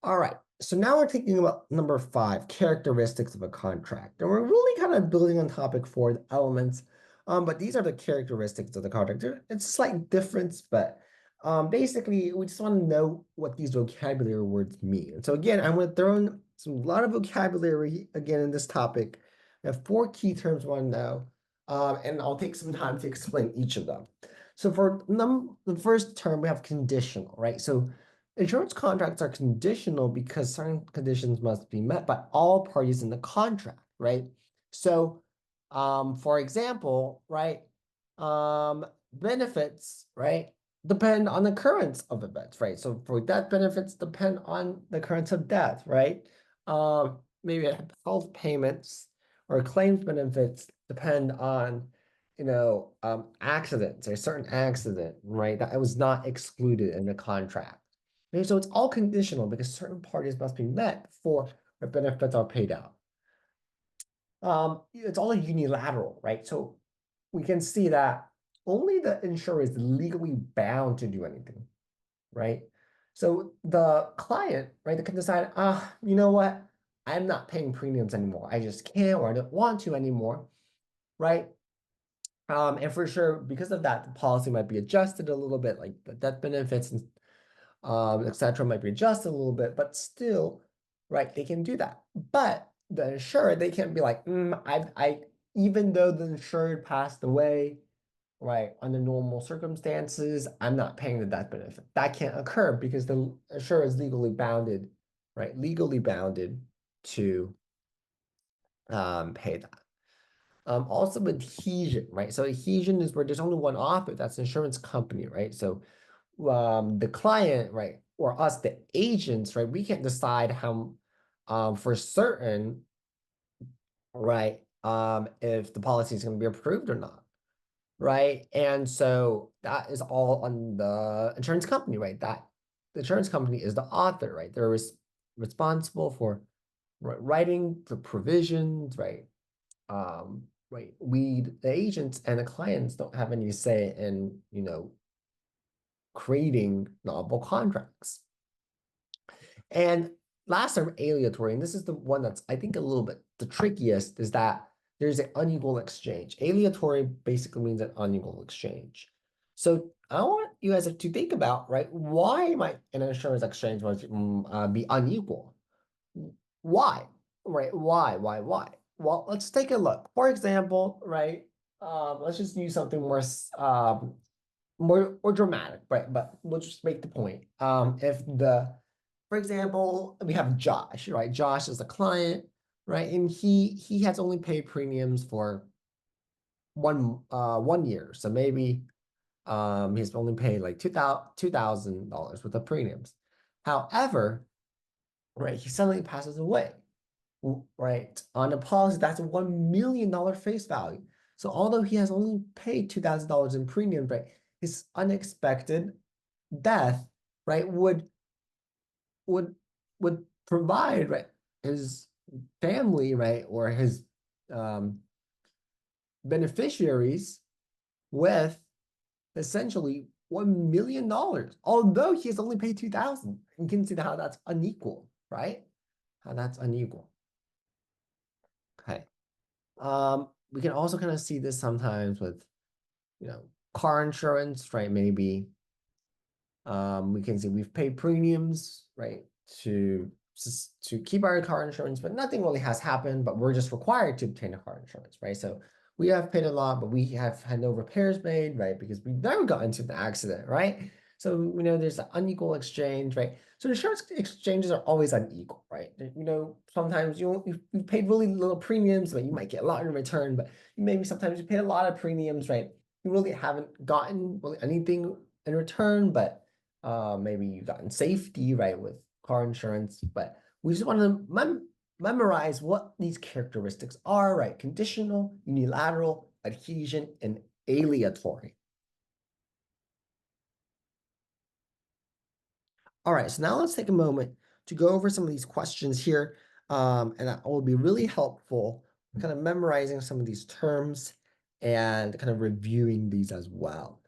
All right. So now we're thinking about number 5, characteristics of a contract. And we're really kind of building on topic 4, the elements. But these are the characteristics of the contract. It's a slight difference, but basically we just want to know what these vocabulary words mean. So again, I'm going to throw in a lot of vocabulary again in this topic. I have 4 key terms I want to know, and I'll take some time to explain each of them. So for the first term, we have conditional, right? So insurance contracts are conditional because certain conditions must be met by all parties in the contract, right? So, for example, right, benefits, right, depend on the occurrence of events, right? So for death benefits depend on the occurrence of death, right? Maybe health payments or claims benefits depend on, accidents, a certain accident, right? That was not excluded in the contract. Okay, so it's all conditional because certain parties must be met before the benefits are paid out. It's all unilateral, right? So we can see that only the insurer is legally bound to do anything, right? So the client, right, they can decide, you know what? I'm not paying premiums anymore. I just can't or I don't want to anymore, right? And for sure, because of that, the policy might be adjusted a little bit, like the death benefits and etc. might be adjusted a little bit, but still, right, they can do that. But the insured, they can't be like, even though the insured passed away, right, under normal circumstances, I'm not paying the death benefit. That can't occur because the insurer is legally bounded, right, legally bounded to pay that. Also adhesion, right? So adhesion is where there's only one author, that's the insurance company, right? So the client, right, or us, the agents, right, we can't decide how, for certain, right, if the policy is going to be approved or not, right? And so that is all on the insurance company, right? That the insurance company is the author, right? They're responsible for writing the provisions, right? Right. We, the agents and the clients, don't have any say in, creating novel contracts. And last term, aleatory, and this is the one that's, I think, a little bit the trickiest, is that there's an unequal exchange. Aleatory basically means an unequal exchange. So I want you guys to think about, right, why might an insurance exchange be unequal? Why? Right? Why? Well, let's take a look. For example, right, let's just use something more dramatic, right? But we'll just make the point. For example, we have Josh, right? Josh is a client, right? And he has only paid premiums for 1 year. So maybe he's only paid like $2,000 worth of premiums. However, right, he suddenly passes away, right? On a policy that's $1 million face value. So although he has only paid $2,000 in premium, right, his unexpected death, right, would would provide, right, his family, right, or his um, beneficiaries with essentially $1 million, although he has only paid 2,000. You can see how that's unequal, right? How that's unequal. Okay. We can also kind of see this sometimes with, car insurance, right? Maybe we can see we've paid premiums, right, to keep our car insurance, but nothing really has happened, but we're just required to obtain a car insurance, right? So we have paid a lot, but we have had no repairs made, right? Because we never got into the accident, right? So, there's an unequal exchange, right? So insurance exchanges are always unequal, right? Sometimes you've paid really little premiums, but you might get a lot in return, but maybe sometimes you pay a lot of premiums, right? You really haven't gotten really anything in return, but maybe you've gotten safety, right, with car insurance. But we just want to memorize what these characteristics are, right? Conditional, unilateral, adhesion, and aleatory. All right, so now let's take a moment to go over some of these questions here. And that will be really helpful kind of memorizing some of these terms and kind of reviewing these as well.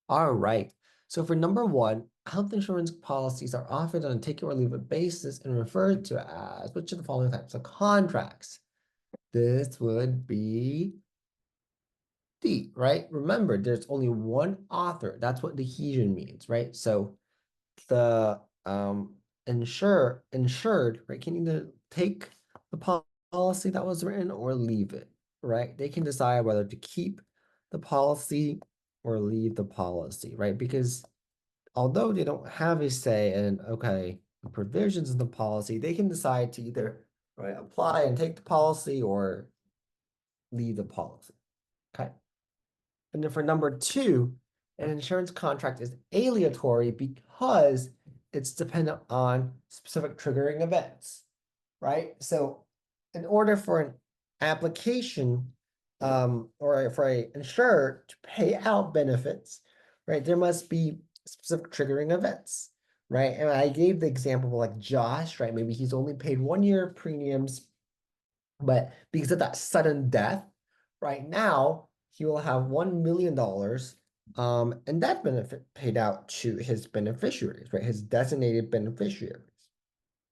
All right. So for number one, health insurance policies are offered on a take it or leave it basis and referred to as which of the following types of contracts? This would be D, right? Remember, there's only one author. That's what adhesion means, right? So the insured, right, can either take the policy that was written or leave it, right? They can decide whether to keep the policy or leave the policy, right? Because although they don't have a say in, okay, the provisions of the policy, they can decide to either, right, apply and take the policy or leave the policy, okay? And then for number two, an insurance contract is aleatory because it's dependent on specific triggering events, right? So in order for an application or for a insurer to pay out benefits, right, there must be specific triggering events, right? And I gave the example of like Josh, right? Maybe he's only paid 1 year premiums, but because of that sudden death, right now he will have $1 million and that benefit paid out to his beneficiaries, right? His designated beneficiary.